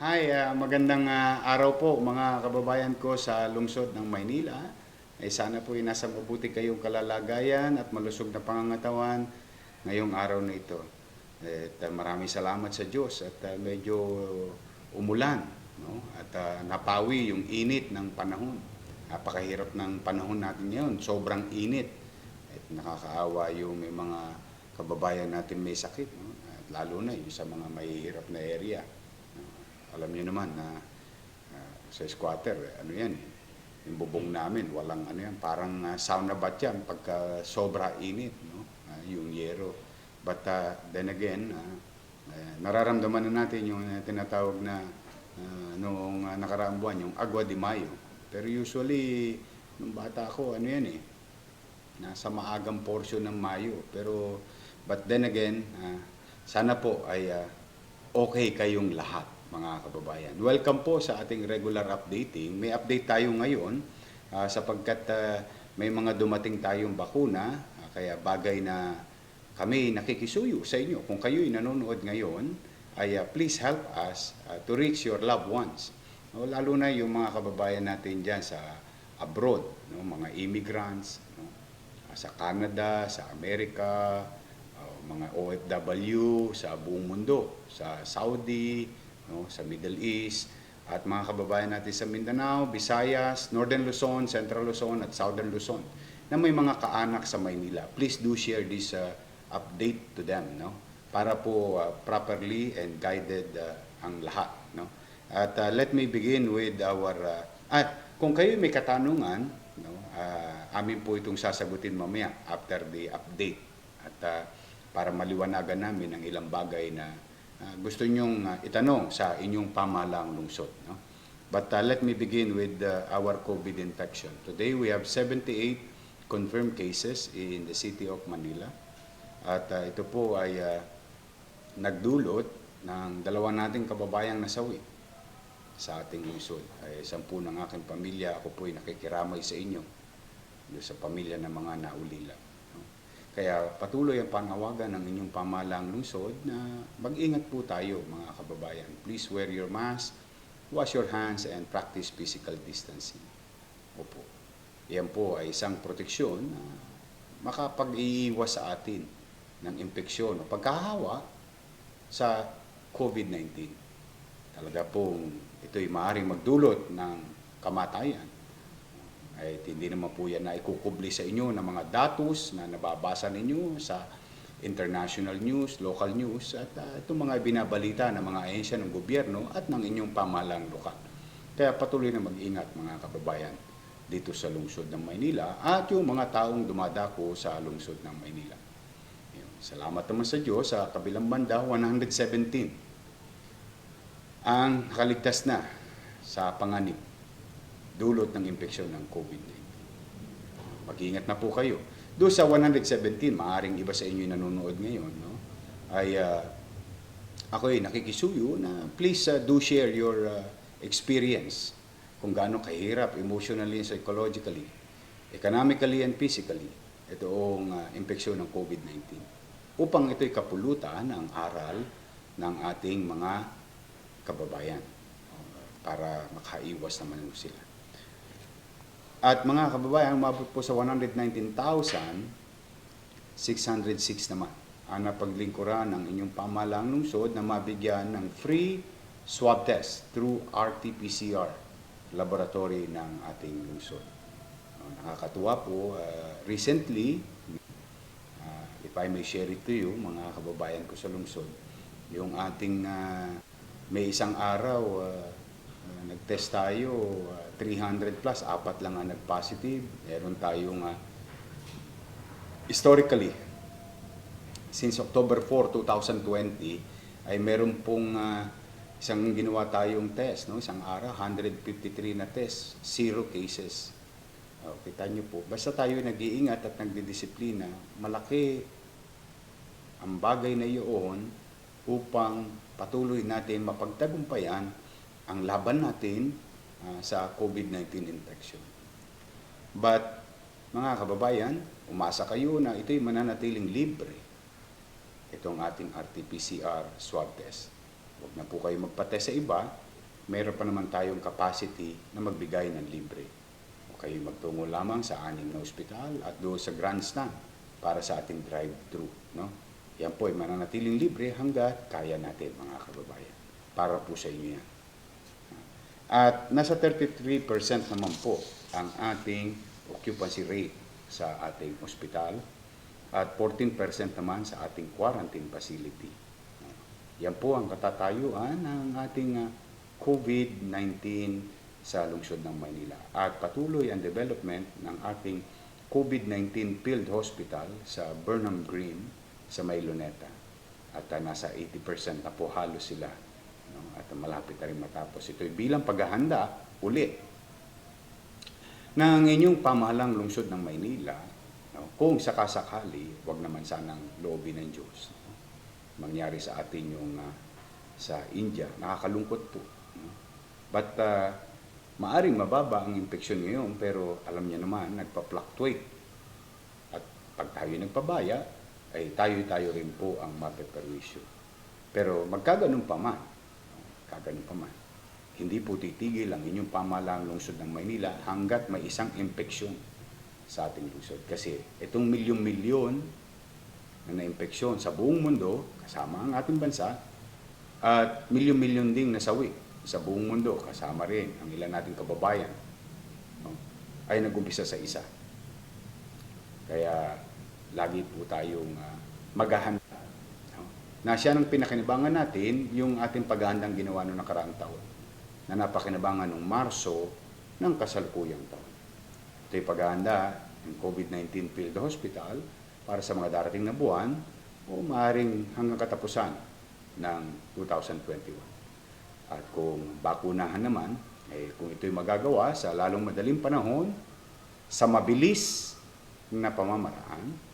Hi, magandang araw po mga kababayan ko sa lungsod ng Maynila. Sana po ay nasa mabuti kayong kalalagayan at malusog na pangangatawan ngayong araw na ito. Maraming salamat sa Diyos at medyo umulan, no? At napawi yung init ng panahon. Napakahirap ng panahon natin ngayon, sobrang init. At nakakaawa yung may mga kababayan natin may sakit, no? At lalo na yung sa mga mahihirap na area. Alam niyo naman na sa squatter, ano yan, yung bubong namin, walang ano yan, parang sauna bath yan pagka sobra init, no? Yung yero. But then again, nararamdaman na natin yung tinatawag na noong nakaraang buwan, yung Agua de Mayo. Pero usually, nung bata ako, ano yan nasa maagang portion ng Mayo. But then again, sana po ay okay kayong lahat, mga kababayan. Welcome po sa ating regular updating. May update tayo ngayon sapagkat may mga dumating tayong bakuna, kaya bagay na kami nakikisuyo sa inyo. Kung kayo'y nanonood ngayon, ay please help us to reach your loved ones. No, lalo na yung mga kababayan natin dyan sa abroad, no, mga immigrants, no, sa Canada, sa Amerika, mga OFW sa buong mundo, sa Saudi, no, sa Middle East, at mga kababayan natin sa Mindanao, Visayas, Northern Luzon, Central Luzon, at Southern Luzon na may mga kaanak sa Maynila. Please do share this update to them, no, para po properly and guided ang lahat, no. At let me begin with our kung kayo may katanungan, no, amin po itong sasagutin mamaya after the update, at para maliwanagan namin ang ilang bagay na gusto nyong itanong sa inyong pamahalaang lungsod, no? But let me begin with our COVID infection. Today we have 78 confirmed cases in the city of Manila. At ito po ay nagdulot ng dalawa nating kababayang nasawi sa ating lungsod. Ay 10 ng aking pamilya, ako po ay nakikiramay sa inyo, sa pamilya ng mga naulila. Kaya patuloy ang panawagan ng inyong pamahalaang lungsod na mag-ingat po tayo, mga kababayan. Please wear your mask, wash your hands, and practice physical distancing. Opo. Yan po ay isang proteksyon na makapag-iiwas sa atin ng impeksyon o pagkahawa sa COVID-19. Talaga pong ito'y maaaring magdulot ng kamatayan. Ay hindi naman po yan na ikukubli sa inyo ng mga datos na nababasa ninyo sa international news, local news, at itong mga binabalita ng mga ahensya ng gobyerno at ng inyong pamahalaang lokal. Kaya patuloy na mag-ingat, mga kababayan, dito sa lungsod ng Maynila at yung mga taong dumadako sa lungsod ng Maynila. Salamat naman sa Diyos, sa kabilang banda, 117 ang nakaligtas na sa panganib dulot ng impeksyon ng COVID-19. Mag-ingat na po kayo. Doon sa 117, maaring iba sa inyo nanonood ngayon, no? Ay ako ay nakikisuyo na please do share your experience kung gaano kahirap emotionally and psychologically, economically and physically itong impeksyon ng COVID-19. Upang ito'y kapulutan ang aral ng ating mga kababayan para makaiwas naman sila. At mga kababayan, umabot po sa 119,606 naman ang napaglingkuran ng inyong pamahalaang lungsod na mabigyan ng free swab test through RT-PCR laboratory ng ating lungsod. Nakakatuwa po, recently, if I may share it to you, mga kababayan ko sa lungsod, yung ating may isang araw, nag-test tayo, 300 plus, 4 lang ang nag-positive. Meron tayong historically, since October 4, 2020, ay meron pong isang ginawa tayong test, no? Isang araw, 153 na test, 0 cases. Kita nyo po, basta tayo nag-iingat at nagdidisiplina, malaki ang bagay na iyon upang patuloy natin mapagtagumpayan ang laban natin sa COVID-19 infection. But, mga kababayan, umasa kayo na ito'y mananatiling libre. Itong ating RT-PCR swab test. Huwag na po kayo magpatest sa iba mayroon pa naman tayong capacity na magbigay ng libre. O kayo magtungo lamang sa 6 na ospital at doon sa grandstand para sa ating drive-thru. No? Yan po ay mananatiling libre hanggat kaya natin, mga kababayan. Para po sa inyo yan. At nasa 33% naman po ang ating occupancy rate sa ating ospital at 14% naman sa ating quarantine facility. Yan po ang katatayuan ng ating COVID-19 sa lungsod ng Maynila. At patuloy ang development ng ating COVID-19 Field Hospital sa Burnham Green sa May Luneta. At nasa 80% na po halos sila. At malapit na rin matapos. Ito'y bilang paghahanda uli ng inyong pamahalang lungsod ng Maynila, kung sakasakali, wag naman sanang loobin ng Diyos. Mangyari sa atin yung sa India, nakakalungkot po. But maaring mababa ang infeksyon ngayon, pero alam niya naman, nagpa-fluctuate. At pag tayo nagpabaya, ay tayo-tayo rin po ang mapeperwisyo. Pero magkaganon pa man, hindi po titigil ang inyong pamahalaang lungsod ng Maynila hanggat may isang infeksyon sa ating lungsod. Kasi itong milyon-milyon na na-infeksyon sa buong mundo, kasama ang ating bansa, at milyon-milyon ding nasawi sa buong mundo, kasama rin ang ilan nating kababayan, ay nag-umpisa sa isa. Kaya lagi po tayong maghahanda. Na siya ng pinakinabangan natin yung ating paghahandang ginawa noong nakaraang taon na napakinabangan noong Marso ng kasalukuyang taon. Ito'y paghahanda ng COVID-19 Field Hospital para sa mga darating na buwan o maaaring hanggang katapusan ng 2021. At kung bakunahan naman, kung ito'y magagawa sa lalong madaling panahon, sa mabilis na pamamaraan,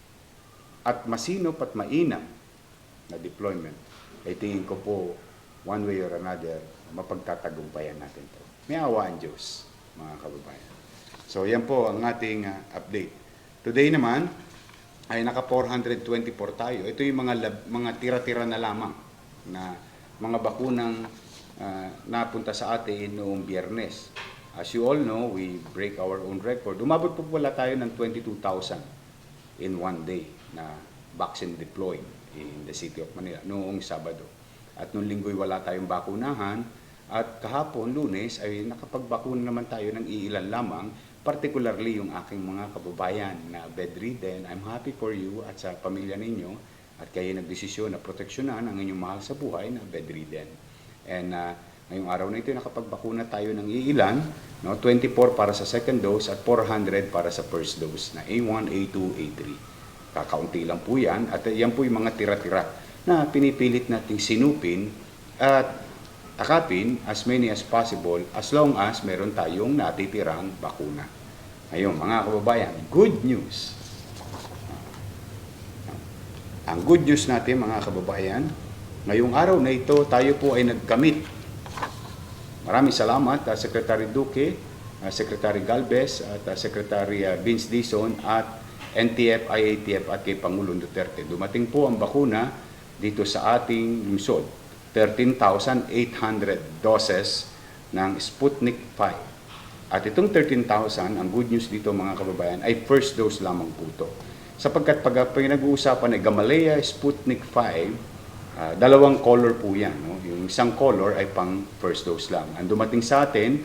at masinop at mainam na deployment, ay tingin ko po, one way or another, mapagtatagumpayan natin to. May awa ang Diyos, mga kababayan. So, yan po ang ating update. Today naman, ay naka 424 tayo. Ito yung mga tira-tira na lamang na mga bakunang napunta sa atin noong Biyernes. As you all know, we break our own record. Umabot po pala tayo ng 22,000 in one day na vaccine deployed in the city of Manila noong Sabado. At noong linggo'y wala tayong bakunahan at kahapon, Lunes, ay nakapagbakuna naman tayo ng iilan lamang, particularly yung aking mga kababayan na bedridden. I'm happy for you at sa pamilya ninyo at kayo nagdesisyon na proteksyonan ang inyong mahal sa buhay na bedridden. And ngayong araw na ito, nakapagbakuna tayo ng iilan, 24 para sa second dose at 400 para sa first dose na A1, A2, A3. Kakaunti lang po yan at yan po yung mga tira-tira na pinipilit nating sinupin at akapin as many as possible as long as meron tayong natitirang bakuna. Ngayon mga kababayan, good news. Ang good news natin mga kababayan, ngayong araw na ito tayo po ay nagkamit. Maraming salamat Secretary Duque, Secretary Galvez at Secretary Vince Dizon at NTF, IATF at kay Pangulong Duterte. Dumating po ang bakuna dito sa ating lungsod. 13,800 doses ng Sputnik 5. At itong 13,000, ang good news dito mga kababayan, ay first dose lamang po ito. Sapagkat pag pinag-uusapan ay Gamaleya Sputnik 5, dalawang color po yan. No? Yung isang color ay pang first dose lang. Ang dumating sa atin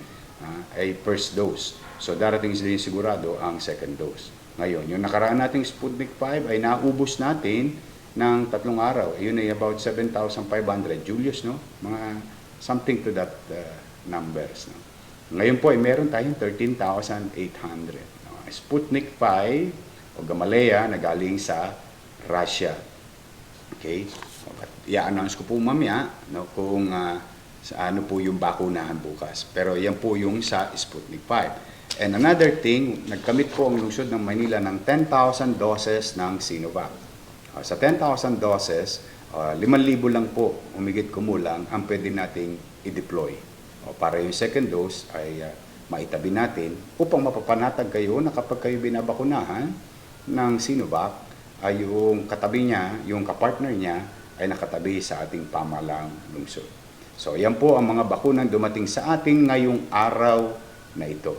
ay first dose. So darating din sigurado ang second dose. Ngayon, yung nakaraan nating Sputnik 5 ay naubos natin ng 3 araw. Ayun ay about 7,500. Julius, no? Mga something to that numbers. No? Ngayon po ay meron tayong 13,800. No? Sputnik 5 o Gamaleya na galing sa Russia. Okay? I-announce ko po mamaya kung sa ano po yung bakunahan bukas. Pero yan po yung sa Sputnik 5. And another thing, nagkamit po ang lungsod ng Manila ng 10,000 doses ng Sinovac. Sa 10,000 doses, 5,000 lang po, umigit kumulang, ang pwede nating i-deploy. Para yung second dose ay maitabi natin upang mapapanatag kayo na kapag kayo binabakunahan ng Sinovac, ay yung katabi niya, yung kapartner niya, ay nakatabi sa ating pamahalaang lungsod. So yan po ang mga bakunang dumating sa atin ngayong araw na ito.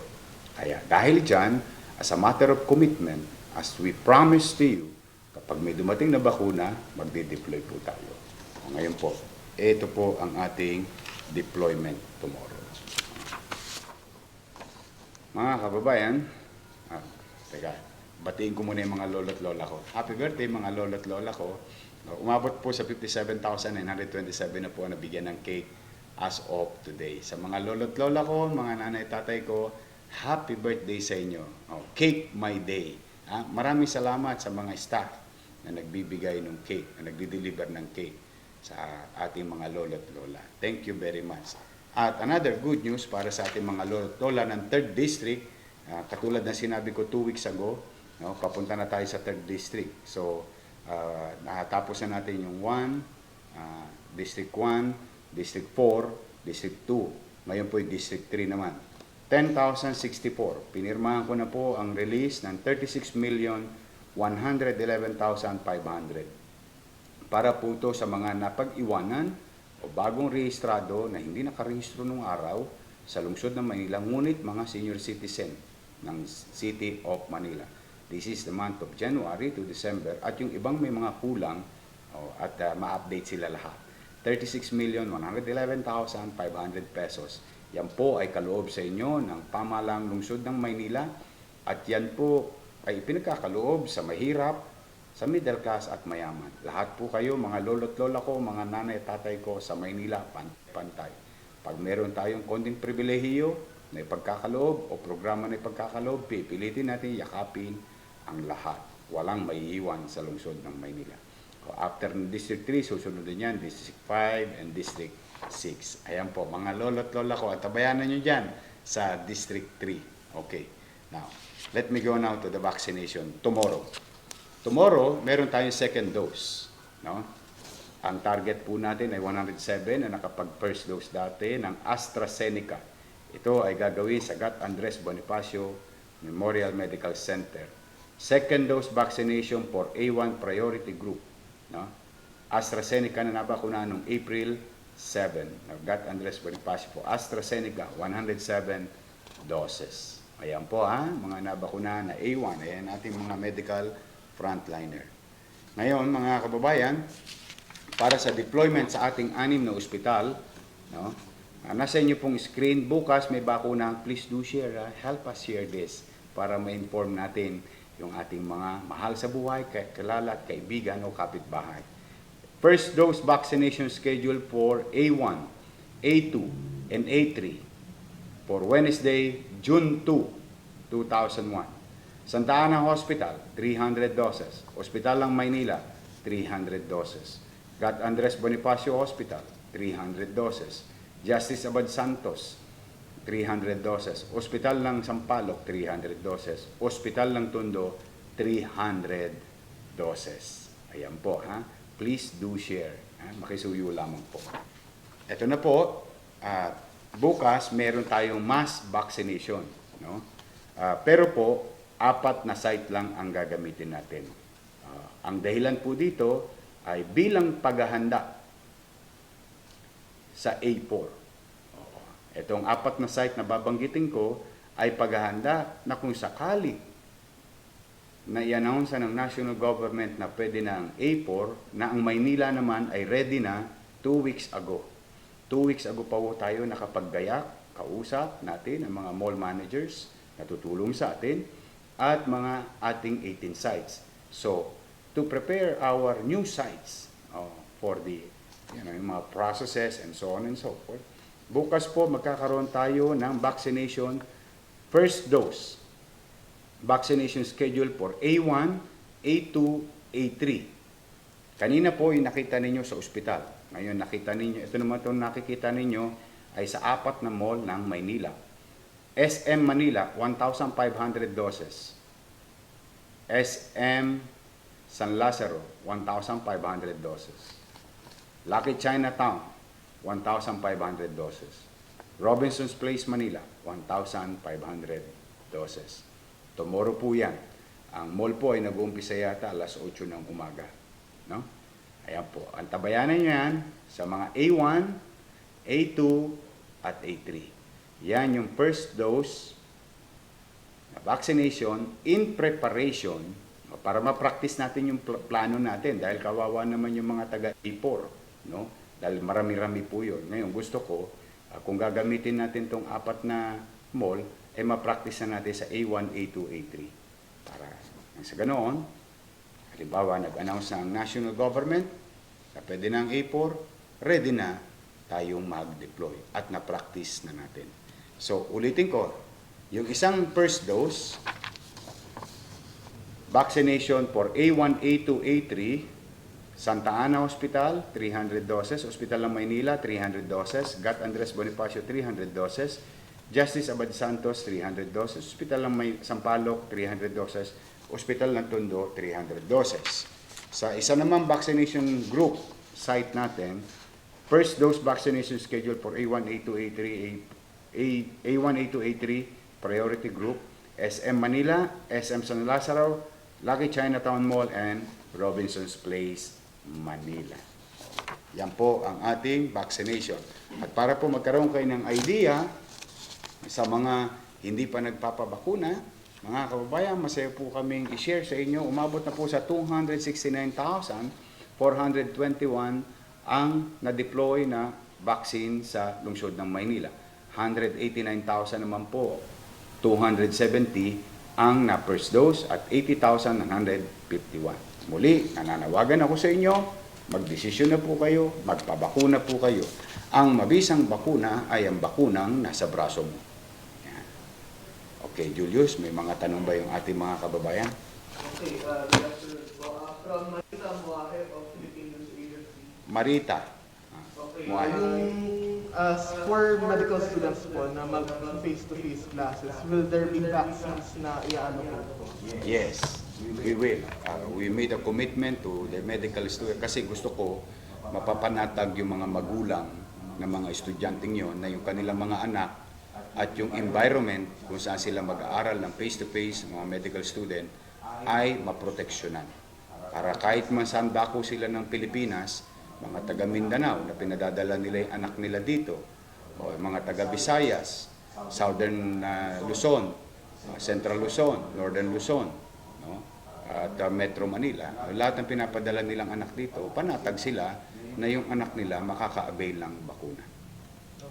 Kaya dahil dyan, as a matter of commitment, as we promise to you, kapag may dumating na bakuna, magde-deploy po tayo. O ngayon po, ito po ang ating deployment tomorrow. Mga kababayan, teka, batiin ko muna yung mga lolo't lola ko. Happy birthday mga lolo't lola ko. Umabot po sa 57,927 na po na bigyan ng cake as of today. Sa mga lolo't lola ko, mga nanay tatay ko, happy birthday sa inyo. Cake my day. Maraming salamat sa mga staff na nagbibigay ng cake, na nagdi-deliver ng cake sa ating mga lolo't lola. Thank you very much. At another good news para sa ating mga lolo't lola ng 3rd District, katulad na sinabi ko 2 weeks ago, papunta na tayo sa 3rd District. So, nakatapos na natin yung 1, District 1, District 4, District 2. Ngayon po yung District 3 naman. 10,064. Pinirmahan ko na po ang release ng 36,111,500. Para po ito sa mga napag-iwanan o bagong rehistrado na hindi nakarehistro nung araw sa lungsod ng Manila, ngunit mga senior citizen ng City of Manila. This is the month of January to December at yung ibang may mga kulang at ma-update sila lahat. 36,111,500 pesos. Yan po ay kaloob sa inyo ng pamahalang lungsod ng Maynila at yan po ay pinagkakaloob sa mahirap, sa middle class at mayaman. Lahat po kayo, mga lolo't lola ko, mga nanay at tatay ko sa Maynila, pantay. Pag meron tayong konting pribilehiyo na ipagkakaloob o programa na ipagkakaloob, pipilitin natin yakapin ang lahat. Walang maiiwan sa lungsod ng Maynila. After District 3, susunod din yan, District 5 and District 6. Ayan po, mga lolo't lola ko, at tabayanan nyo dyan sa District 3. Okay, now, let me go now to the vaccination tomorrow. Tomorrow, meron tayong second dose. No? Ang target po natin ay 107 na nakapag-first dose dati ng AstraZeneca. Ito ay gagawin sa Gat Andres Bonifacio Memorial Medical Center. Second dose vaccination for A1 priority group. No? AstraZeneca na nabakunahan noong April 7. Gat Andres Bonifacio po. AstraZeneca, 107 doses. Ayan po mga nabakunahan na A1. Ayan ating mga medical frontliner. Ngayon, mga kababayan, para sa deployment sa ating 6 na ospital, nasa inyo pong screen, bukas may bakuna, please do share, help us share this para ma-inform natin yung ating mga mahal sa buhay, kilala at kaibigan o kapitbahay. First dose vaccination schedule for A1, A2, and A3 for Wednesday, June 2, 2001. Santa Ana Hospital, 300 doses. Hospital ng Maynila, 300 doses. Gat Andres Bonifacio Hospital, 300 doses. Justice Abad Santos, 300 doses. Hospital ng Sampaloc, 300 doses. Hospital ng Tondo, 300 doses. Ayan po, Please do share. Makisuyo lamang po. Ito na po, bukas meron tayong mass vaccination. No? Pero po, 4 na site lang ang gagamitin natin. Ang dahilan po dito ay bilang paghahanda sa A4. Itong 4 na site na babanggitin ko ay paghahanda na kung sakali na i-announce ng national government na pwede na ang A4, na ang Maynila naman ay ready na 2 weeks ago. 2 weeks ago pa po tayo nakapaggayak, kausap natin ang mga mall managers na tutulong sa atin at mga ating 18 sites. So, to prepare our new sites for the yung mga processes and so on and so forth, bukas po magkakaroon tayo ng vaccination first dose vaccination schedule for A1, A2, A3. Kanina po yung nakita ninyo sa ospital. Ngayon nakita ninyo, ito naman itong nakikita ninyo ay sa 4 na mall ng Maynila. SM Manila, 1,500 doses. SM San Lazaro, 1,500 doses. Lucky Chinatown, 1,500 doses. Robinson's Place, Manila, 1,500 doses. Tomorrow po yan. Ang mall po ay nag-uumpisa yata alas 8 ng umaga. No? Ayan po. Ang tabayanan nyo yan sa mga A1, A2 at A3. Yan yung first dose na vaccination in preparation para ma-practice natin yung plano natin dahil kawawa naman yung mga taga A4, no? Dahil marami-rami po yun. Ngayon gusto ko, kung gagamitin natin tong 4 na mall, ma-practice na natin sa A1, A2, A3. Para sa ganoon, halimbawa nag-announce na ang national government na pwede na ang A4, ready na tayong mag-deploy at na-practice na natin. So, ulitin ko, yung isang first dose, vaccination for A1, A2, A3, Santa Ana Hospital, 300 doses. Hospital ng Maynila, 300 doses. Gat Andres Bonifacio, 300 doses. Justice Abad Santos, 300 doses. Hospital ng Sampaloc, 300 doses. Hospital ng Tondo, 300 doses. Sa isa namang vaccination group site natin, first dose vaccination schedule for A1, A2, A3, A1, A2, A3, priority group, SM Manila, SM San Lazaro, Lucky Chinatown Mall, and Robinson's Place, Manila. Yan po ang ating vaccination. At para po magkaroon kayo ng idea sa mga hindi pa nagpapabakuna, mga kababayan, masaya po kaming i-share sa inyo. Umabot na po sa 269,421 ang na-deploy na vaccine sa lungsod ng Maynila. 189,000 naman po, 270 ang na first dose at 80,951. Muli, nananawagan ako sa inyo, magdesisyon na po kayo, magpabakuna po kayo. Ang mabisang bakuna ay ang bakunang nasa braso mo. Yan. Okay, Julius, may mga tanong ba yung ating mga kababayan? Okay, good afternoon po. From Marita Muahe of Philippine News Agency. Marita. Okay, Muahe. for medical students po na mag-face-to-face classes, will there be vaccines na i-ano po? Yes, we will. We made a commitment to the medical student kasi gusto ko mapapanatag yung mga magulang ng mga estudyanteng yon na yung kanilang mga anak at yung environment kung saan sila mag-aaral ng face-to-face, mga medical student, ay maproteksyonan. Para kahit man saan dako sila ng Pilipinas, mga taga Mindanao na pinadadala nila yung anak nila dito, o mga taga Visayas, Southern Luzon, Central Luzon, Northern Luzon, no? At Metro Manila, lahat ng pinapadala nilang anak dito, panatag sila na yung anak nila makaka-avail ng bakuna.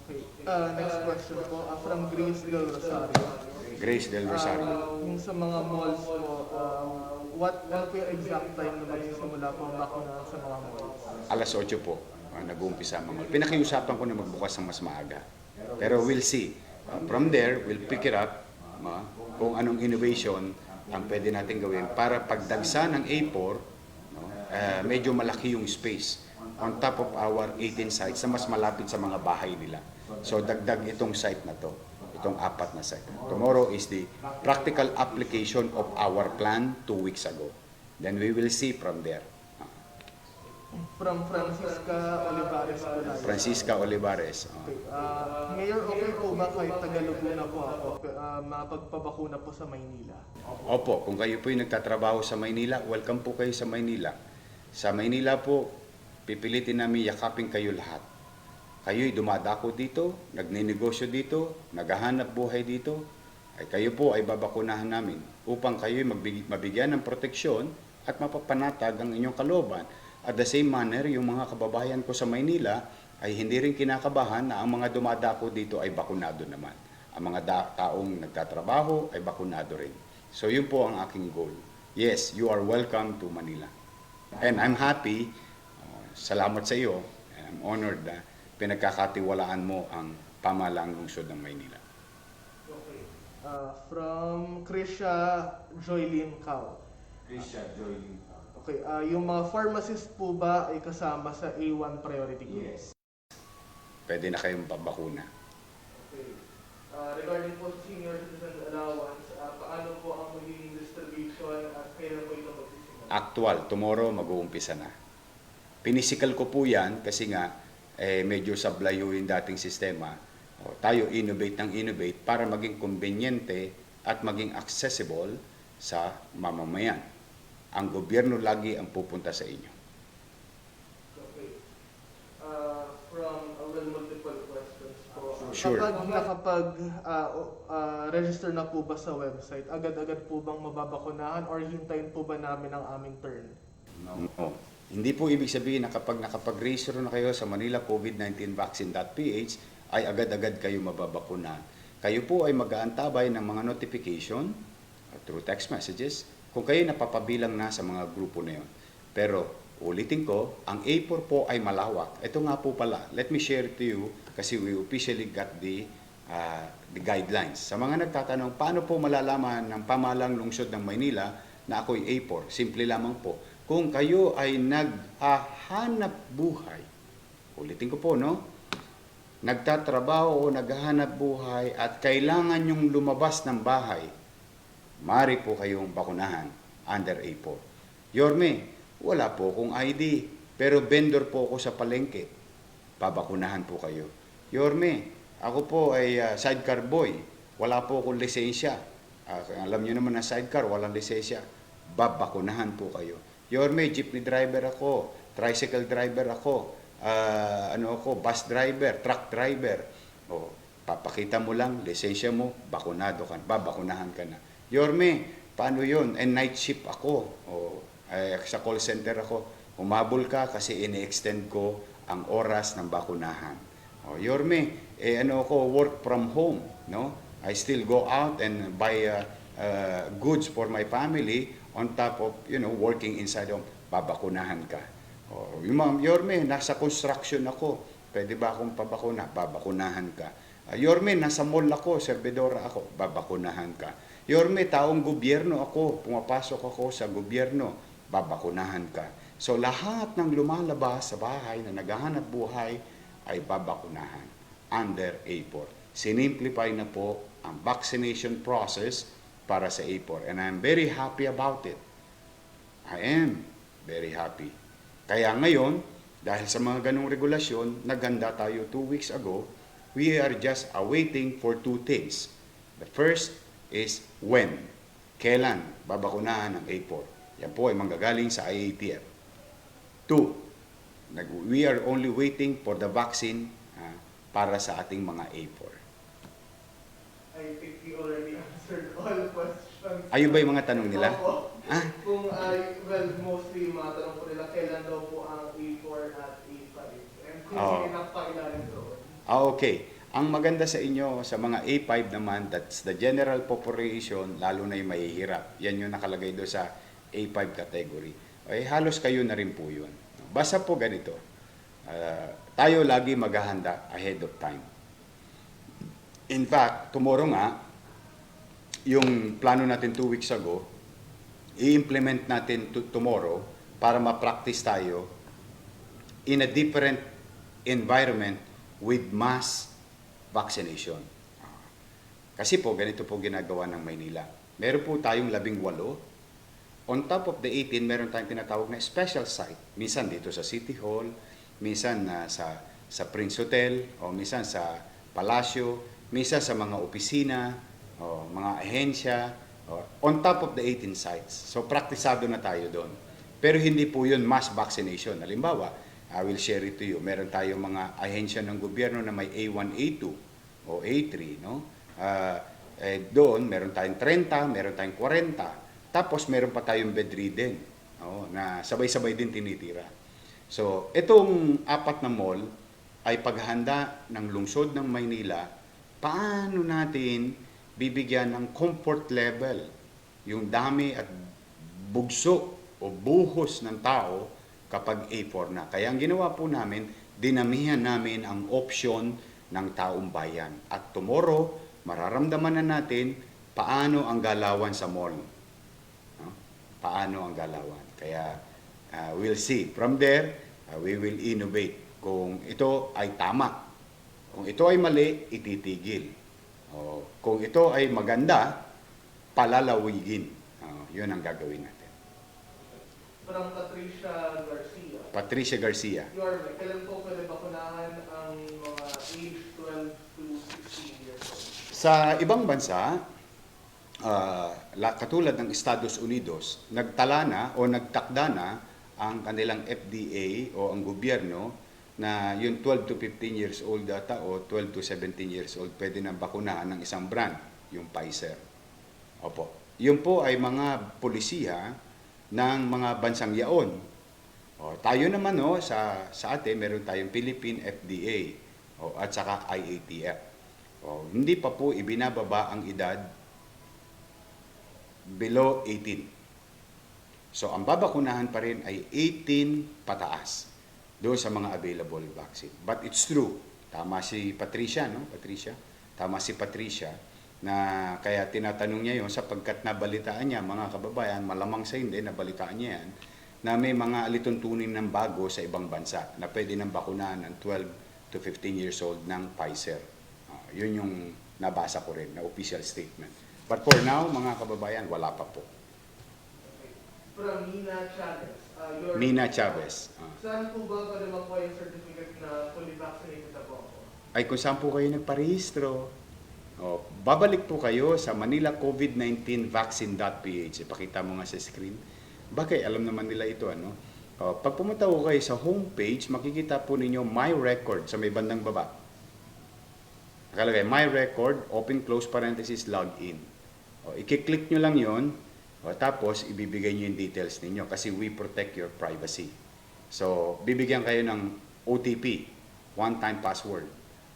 Okay, next question po, from Grace Del Rosario. Grace Del Rosario. Yung sa mga malls po, what po yung exact time na magsisimula po ang bakuna sa mga malls? Alas 8 po, nag-uumpisa ang mga. Pinakiusapan ko na magbukas ng mas maaga. Pero we'll see. From there, we'll pick it up kung anong innovation ang pwede natin gawin para pagdagsa ng A4, no, medyo malaki yung space on top of our 18 sites na mas malapit sa mga bahay nila. So dagdag itong site na to, itong 4 na site. Tomorrow is the practical application of our plan 2 weeks ago. Then we will see from there. From Francisca Olivares po lang. Francisca Olivares. Okay. Mayor, okay po ba kahit Tagaloguna po ako mapagpabakuna po sa Maynila? Opo, kung kayo po yung nagtatrabaho sa Maynila, welcome po kayo sa Maynila. Sa Maynila po, pipilitin namin yakapin kayo lahat. Kayo'y dumadako dito, nagninegosyo dito, naghahanap buhay dito, ay kayo po ay babakunahan namin upang kayo'y mabigyan ng proteksyon at mapapanatag ang inyong kalooban. At the same manner, yung mga kababayan ko sa Maynila ay hindi rin kinakabahan na ang mga dumadako dito ay bakunado naman. Ang mga taong nagtatrabaho ay bakunado rin. So yun po ang aking goal. Yes, you are welcome to Manila. And I'm happy, salamat sa iyo, and I'm honored na pinagkakatiwalaan mo ang pamahalaang lungsod ng Maynila. Okay. From Krisha Joylyn Cao. Krisha Joylyn. Okay, yung mga pharmacist po ba ay kasama sa A1 priority group? Yes. Pwede na kayong pabakuna. Okay. Regarding po sa senior citizen allowance, paano po ang magiging distribution at kailan po ito magsisimula? Actual, tomorrow mag-uumpisa na. Pinisikal ko po yan kasi nga medyo sablayo yung dating sistema. Tayo innovate para maging conveniente at maging accessible sa mamamayan. Ang gobyerno lagi ang pupunta sa inyo. Okay. From multiple Sure. Kapag register na po ba sa website, agad-agad po bang mababakunahan or hintayin po ba namin ang aming turn? No. Hindi po ibig sabihin na kapag nakapag-register na kayo sa Manila COVID-19vaccine.ph ay agad-agad kayo mababakuna. Kayo po ay mag-aantabay ng mga notification through text messages kung kayo napapabilang na sa mga grupo na yon. Pero ulitin ko, ang A4 po ay malawak. Ito nga po pala, let me share to you kasi we officially got the guidelines. Sa mga nagtatanong, paano po malalaman ng pamahalang lungsod ng Maynila na ako'y A4? Simple lamang po. Kung kayo ay naghahanap buhay, ulitin ko po, no? Nagtatrabaho o naghahanap buhay at kailangan yung lumabas ng bahay, mari po kayong bakunahan under A4. Yorme, wala po akong ID, pero vendor po ako sa palengke. Babakunahan po kayo. Yorme, ako po ay sidecar boy. Wala po akong lisensya. Alam niyo naman na sidecar, walang lisensya. Babakunahan po kayo. Yorme, jeepney driver ako, tricycle driver ako, bus driver, truck driver. O, papakita mo lang, lisensya mo, bakunado ka, babakunahan ka na. Yorme, paano yun? Night shift ako. Sa call center ako. Umabol ka kasi ini-extend ko ang oras ng bakunahan. Yorme, work from home. No? I still go out and buy goods for my family on top of, working inside home. Babakunahan ka. Yorme, nasa construction ako. Pwede ba akong pabakuna? Babakunahan ka. Yorme, nasa mall ako, servidora ako. Babakunahan ka. Yorme, taong gobyerno ako. Pumapasok ako sa gobyerno. Babakunahan ka. So, lahat ng lumalabas sa bahay na naghahanap buhay ay babakunahan under A4. Sinimplify na po ang vaccination process para sa A4. And I'm very happy about it. I am very happy. Kaya ngayon, dahil sa mga ganong regulasyon, naganda tayo 2 weeks ago, we are just awaiting for 2 things. The first is when. Kailan babakunahan ng A4? Yan po ay manggagaling sa IATF. 2, we are only waiting for the vaccine para sa ating mga A4. I think we already answered all questions. Ayun ba yung mga tanong nila? Opo. Kung, mostly yung mga tanong po nila, kailan daw po ang A4 at A5? And kung sino nakapailalim doon. Okay. Ang maganda sa inyo, sa mga A5 naman, that's the general population, lalo na yung mahihirap. Yan yung nakalagay doon sa A5 category. Halos kayo na rin po yun. Basta po ganito, tayo lagi maghahanda ahead of time. In fact, tomorrow nga, yung plano natin 2 weeks ago, i-implement natin tomorrow para ma-practice tayo in a different environment with mass vaccination. Kasi po, ganito po ginagawa ng Maynila. Meron po tayong 18. On top of the 18, meron tayong tinatawag na special site. Minsan dito sa City Hall, minsan sa Prince Hotel, o minsan sa Palacio, minsan sa mga opisina, o mga ahensya, on top of the 18 sites. So, praktisado na tayo doon. Pero hindi po yun mass vaccination. Halimbawa, I will share it to you. Meron tayong mga ahensya ng gobyerno na may A1, A2 o A3. No? Doon, meron tayong 30, meron tayong 40. Tapos, meron pa tayong bedridden na sabay-sabay din tinitira. So, itong 4 na mall ay paghahanda ng lungsod ng Maynila, paano natin bibigyan ng comfort level yung dami at bugso o buhos ng tao kapag A4 na. Kaya ang ginawa po namin, dinamihan namin ang option ng taong bayan. At tomorrow, mararamdaman na natin paano ang galawan sa mall. Paano ang galawan. Kaya we'll see. From there, we will innovate. Kung ito ay tama. Kung ito ay mali, ititigil. Kung ito ay maganda, palalawigin. Yun ang gagawin natin. From Patricia Garcia. Patricia Garcia. Yorme, kailan po pwede bakunahan ang mga age 12 to 16 years old? Sa ibang bansa, katulad ng Estados Unidos, nagtala na o nagtakda na ang kanilang FDA o ang gobyerno na yung 12 to 15 years old data o 12 to 17 years old pwede na bakunahan ng isang brand, yung Pfizer. Opo. Yun po ay mga pulisiya ng mga bansang yaon. O, tayo naman sa atin meron tayong Philippine FDA at saka IATF. Hindi pa po ibinababa ang edad below 18. So ang babakunahan pa rin ay 18 pataas doon sa mga available vaccine. But it's true, tama si Patricia, no? Tama si Patricia na kaya tinatanong niya yon sapagkat nabalitaan niya, mga kababayan, malamang sa hindi, nabalitaan niya yan, na may mga alituntunin ng bago sa ibang bansa na pwede nang bakunahan ng 12 to 15 years old ng Pfizer. Yun yung nabasa ko rin na official statement. But for now, mga kababayan, wala pa po. From Mina Chavez. Mina Chavez. Saan po ba pwede makuha yung certificate na fully vaccinated na po ako? Ay kung saan po kayo nagparehistro. Babalik po kayo sa manilacovid19vaccine.ph. Ipakita mo nga sa screen. Bagay, alam naman nila ito. Pag pumunta ko kayo sa homepage, makikita po ninyo My Record sa may bandang baba. Nakalagay, My Record, open close parenthesis, login. I-click nyo lang yon. Tapos, ibibigay nyo yung details ninyo kasi we protect your privacy. So, bibigyan kayo ng OTP, one-time password,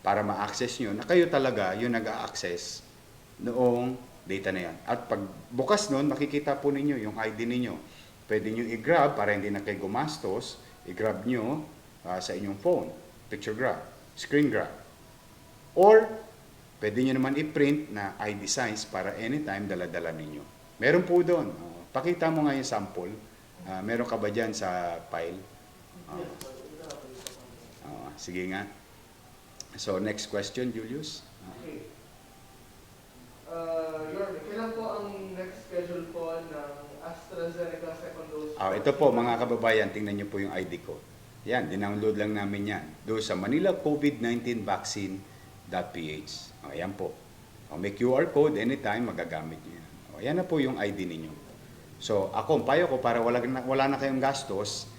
para ma-access nyo na kayo talaga yung nag-a-access noong data na yan. At pag bukas nun, makikita po ninyo yung ID ninyo. Pwede nyo i-grab para hindi na kayo gumastos. I-grab nyo sa inyong phone, picture grab, screen grab. Or, pwede nyo naman i-print na ID size para anytime dala-dala ninyo. Meron po doon. Pakita mo nga yung sample. Meron ka ba dyan sa file? Sige nga. So, next question, Julius. Okay. Yorme, kailan po ang next schedule po ng AstraZeneca second dose? Ito po, mga kababayan, tingnan nyo po yung ID ko. Yan, dinownload lang namin yan. Doon sa manilacovid19vaccine.ph. Ayan po. May QR code, anytime, magagamit nyo yan. Ayan na po yung ID ninyo. So, ako, payo ko, para wala na kayong gastos,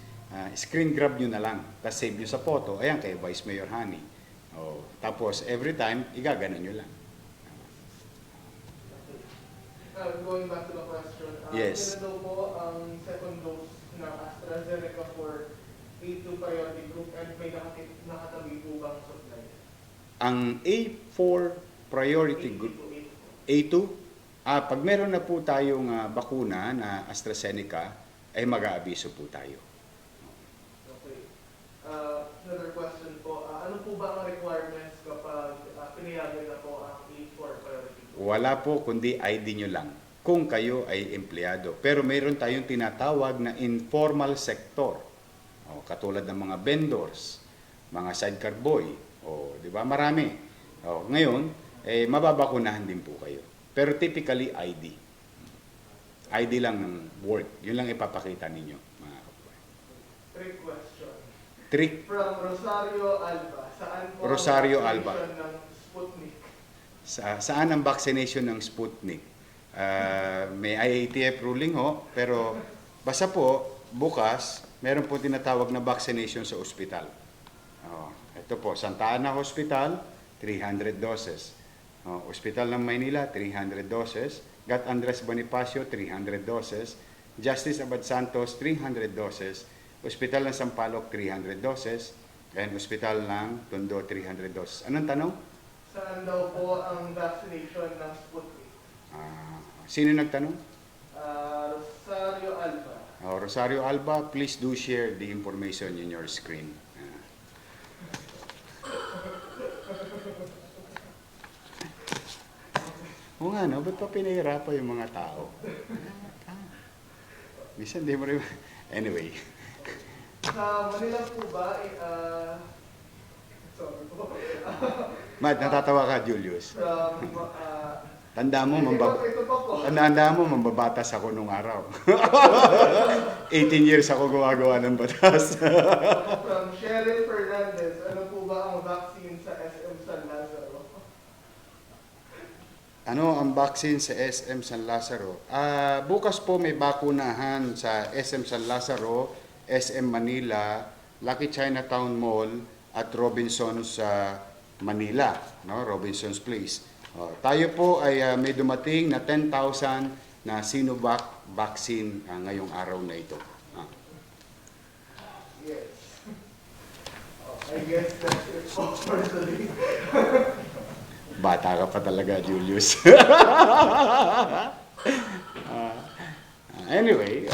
screen grab nyo na lang. Tapos save nyo sa photo. Ayan, kay Vice Mayor Hani. Tapos, every time, igaganan nyo lang. Going back to the question, Yes. kailan daw po ang second dose ng AstraZeneca for A2 priority group and may nakatabi po bang supply? Ang A4 priority group, A2, pag meron na po tayong bakuna na AstraZeneca, ay mag-aabiso po tayo. Okay. Another question po, ano po ba ang requirements kapag pinayagan na po ang A4 priority group? Wala po, kundi ID nyo lang kung kayo ay empleyado. Pero mayroon tayong tinatawag na informal sector. Katulad ng mga vendors, mga sidecar boy, di ba? Marami. Ngayon, mababakunahan din po kayo. Pero typically, ID. ID lang ng work. Yun lang ipapakita ninyo, mga kababayan. Trick question. Trick. From Rosario Alba. Saan po Rosario ang Alba. vaccination ng Sputnik? Saan ang vaccination ng Sputnik? May IATF ruling pero basta po, bukas, meron po tinatawag na vaccination sa ospital. Ito po, Santa Ana Hospital, 300 doses. Hospital ng Maynila, 300 doses. Gat Andres Bonifacio, 300 doses. Justice Abad Santos, 300 doses. Hospital ng Sampaloc, 300 doses. And Hospital ng Tondo, 300 doses. Anong tanong? Saan daw po ang vaccination ng Sputnik? Sino nagtanong? Rosario Alba. Rosario Alba, please do share the information in your screen. Oo nga, no? Ba't pa pinahirapan yung mga tao? Minsan, di mo rin... Anyway. Sa Manila po ba, sorry po. Matt, natatawa ka, Julius. Tanda mo, ito pa po. mambabatas ako nung araw. 18 years ako gumagawa ng batas. From Cheryl Fernandez, ano po ba ang vaccine sa SM San Lazaro? Ano ang vaccine sa SM San Lazaro? Bukas po may bakunahan sa SM San Lazaro, SM Manila, Lucky Chinatown Mall at Robinson's Manila, no? Robinson's Place. Tayo po ay may dumating na 10,000 na Sinovac vaccine ngayong araw na ito. Yes. I guess that's it for today. Bata ka pa talaga, Julius. Anyway,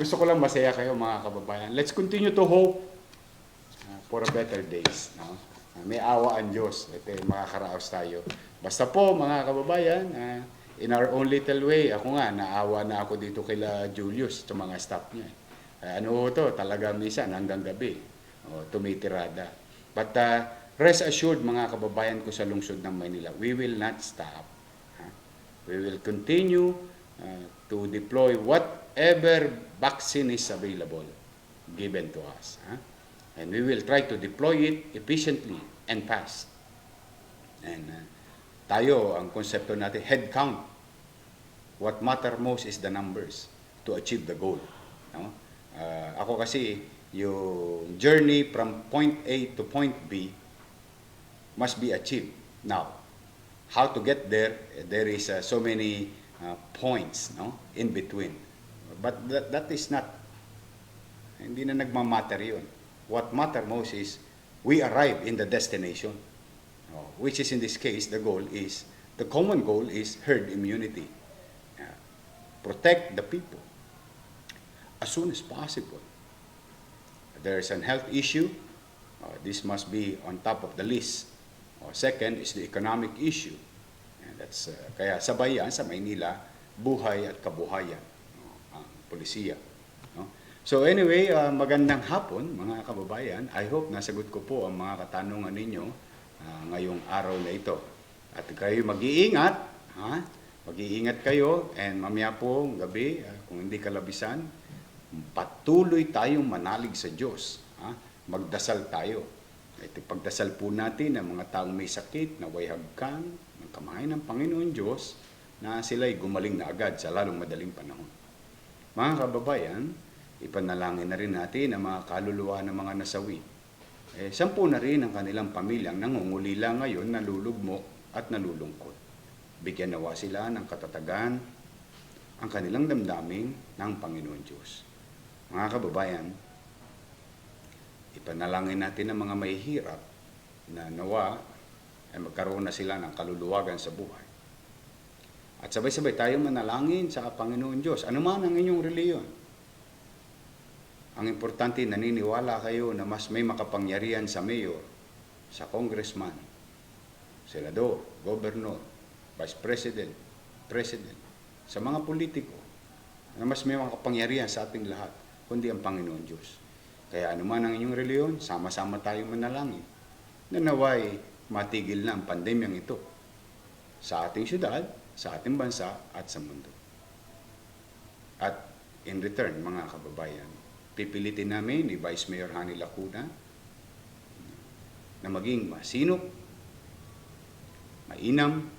gusto ko lang masaya kayo mga kababayan. Let's continue to hope for a better days. No? May awa ang Diyos at makakaraos tayo. Basta po mga kababayan, in our own little way, ako nga, naawa na ako dito kila Julius, sa mga staff niya. Ano to, talaga minsan hanggang gabi, tumitirada. But rest assured mga kababayan ko sa lungsod ng Maynila, we will not stop. We will continue to deploy whatever vaccine is available given to us. And we will try to deploy it efficiently and fast. And tayo, ang konsepto natin, head count. What matter most is the numbers to achieve the goal. No? Ako kasi, yung journey from point A to point B must be achieved. Now, how to get there, there is so many points, no, in between. But that is not, hindi na nagmamatter yun. What matter most is we arrive in the destination, which is in this case, the common goal is herd immunity. Protect the people as soon as possible. There is an health issue, this must be on top of the list. Second is the economic issue. And that's, kaya sabay yan sa Maynila, buhay at kabuhayan, ang polisiya. No? So anyway, magandang hapon mga kababayan. I hope nasagot ko po ang mga katanungan ninyo ngayong araw na ito. At kayo mag-iingat, mag-iingat kayo, and mamaya po gabi, kung hindi kalabisan, patuloy tayong manalig sa Diyos. Magdasal tayo. Ito pagdasal po natin ng mga taong may sakit, naway hagkan ng kamay ng Panginoon Diyos na sila'y gumaling na agad sa lalong madaling panahon. Mga kababayan, ipanalangin na rin natin ang mga kaluluwa ng mga nasawi. 10 na rin ang kanilang pamilyang nangungulila ngayon, nalulugmok at nalulungkot. Bigyan nawa sila ng katatagan ang kanilang damdamin ng Panginoon Diyos. Mga kababayan, ipanalangin natin ang mga mahihirap na nawa ay magkaroon na sila ng kaluluwagan sa buhay. At sabay-sabay tayong manalangin sa Panginoon Diyos. Ano man ang inyong reliyon. Ang importante, naniniwala kayo na mas may makapangyarihan sa mayor, sa congressman, senador, gobernador, vice president, president, sa mga politiko, na mas may makapangyarihan sa ating lahat, kundi ang Panginoon Diyos. Kaya anuman ang inyong reliyon, sama-sama tayong manalangin na naway matigil na ang pandemyang ito sa ating syudad, sa ating bansa at sa mundo. At in return, mga kababayan, pipilitin namin ni Vice Mayor Hani Lacuna na maging masinop, mainam,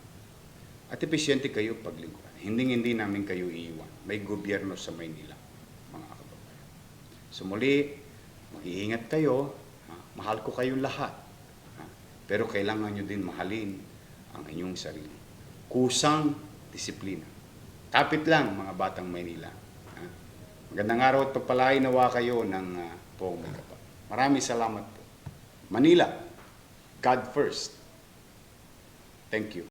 at epesyente kayo paglingkuran. Hindi namin kayo iiwan. May gobyerno sa Maynila, mga kababayan. So muli, mag-iingat kayo, mahal ko kayong lahat. Pero kailangan nyo din mahalin ang inyong sarili. Kusang disiplina. Kapit lang mga batang Maynila. Magandang araw at pagpalain nawa kayo ng poong may kapal. Maraming salamat po. Manila, God first. Thank you.